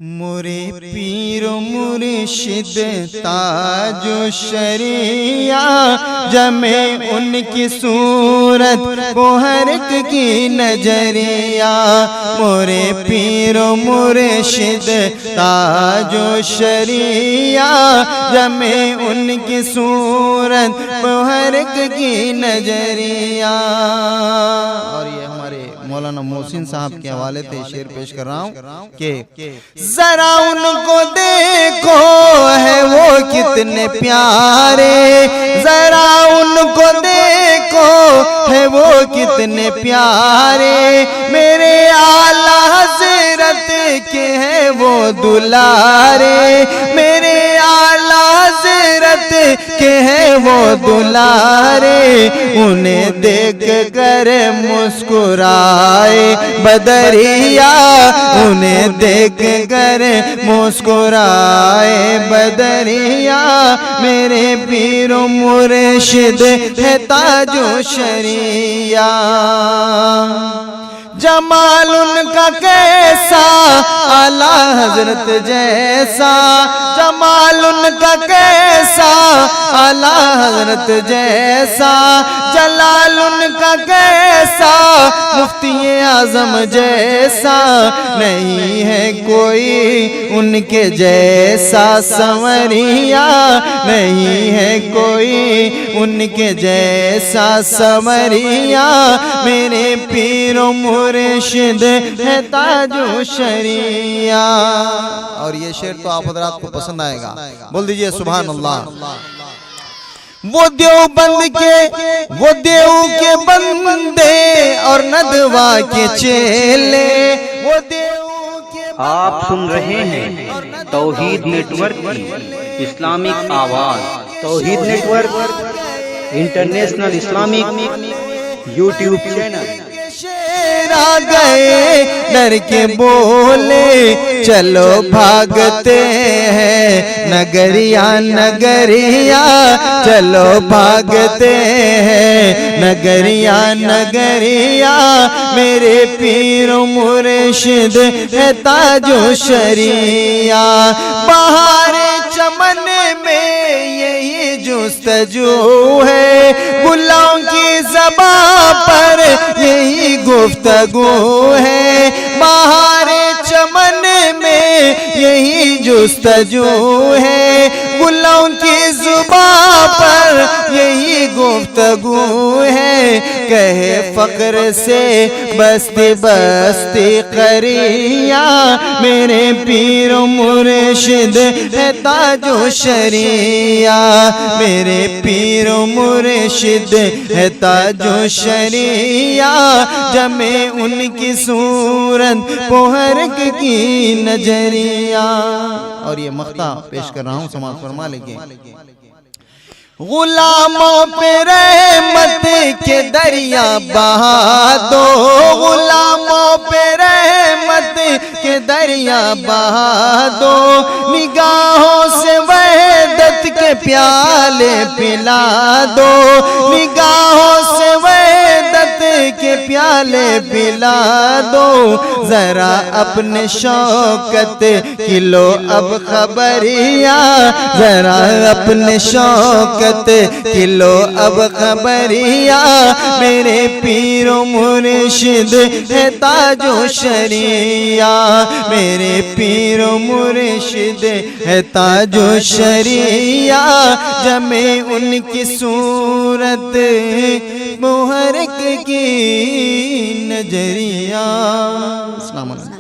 مرے پیر و مرشد تاج و شریعہ جمع ان کی صورت کو ہر ایک کی نظریہ۔ مرے پیر و مرشد تاج و شریعہ جمع ان کی صورت کو ہر ایک کی نظریہ۔ اور یہ ہمارے مولانا محسن صاحب کے حوالے سے شعر پیش کر رہا ہوں کہ ذرا ان کو دیکھو ہے وہ کتنے پیارے، ذرا ان کو دیکھو ہے وہ کتنے پیارے، میرے اعلیٰ حضرت کے ہیں وہ دلارے، میرے اعلیٰ حضرت کے ہیں وہ دلارے، انہیں دیکھ کر مسکرائے بدریہ، انہیں دیکھ کر مسکرائے بدریہ، میرے پیر و مرشد ہے تاج و شریعہ۔ جمال ان کا کیسا اعلیٰ حضرت جیسا، جمال ان کا کیسا اعلیٰ حضرت جیسا، جلال ان کا کیسا مفتی اعظم جیسا، نہیں ہے کوئی ان کے جیسا سنوریا، نہیں ہے کوئی ان کے جیسا سنوریا، میرے پیر و مرشد ہے تاج و شریعہ۔ اور یہ شعر تو آپ حضرات کو پسند آئے گا، بول دیجئے سبحان اللہ۔ وہ دیوبند کے بندے اور ندوہ کے چیلے، وہ دیو کے آپ سن رہے ہیں توحید نیٹ ورک کی اسلامک آواز۔ Tawheed network international Islamic YouTube channel. شیر آ گئے ڈر کے بولے چلو بھاگتے ہیں نگریا نگریا، چلو بھاگتے ہیں نگریا نگریا، میرے پیر و مرشد ہے تاج و شریعہ۔ بہار چمن میں یہی جستجو ہے، گلوں کی زباں پر یہی گفتگو ہے، بہار چمن میں یہی جستجو ہے، گلوں کی زباں پر یہی گفتگو ہے، کہے فقر سے بستی بستی قریہ، میرے پیر و مرشد ہے تاج و شریعہ، میرے پیر و مرشد ہے تاج و شریعہ، جمع ان کی صورت کو ہر ایک کی نظریہ۔ اور یہ مقطع پیش کر رہا ہوں، سماعت فرما لیجئے۔ غلاموں پہ رحمت کے دریا بہا دو، غلاموں پہ رحمت کے دریا بہا دو، نگاہوں سے وحدت کے پیالے پلا دو، نگاہوں سے وحدت کے پیالے پلا دو، ذرا اپنے شوکت کی لو اب خبریہ، ذرا اپنے شوکت کلو اب خبریہ، میرے پیر و مرشد ہے تاج و شریعہ، میرے پیر و مرشد ہے تاج و شریعہ، جمع ان کی صورت محرک کی نظریہ۔ السلام علیکم۔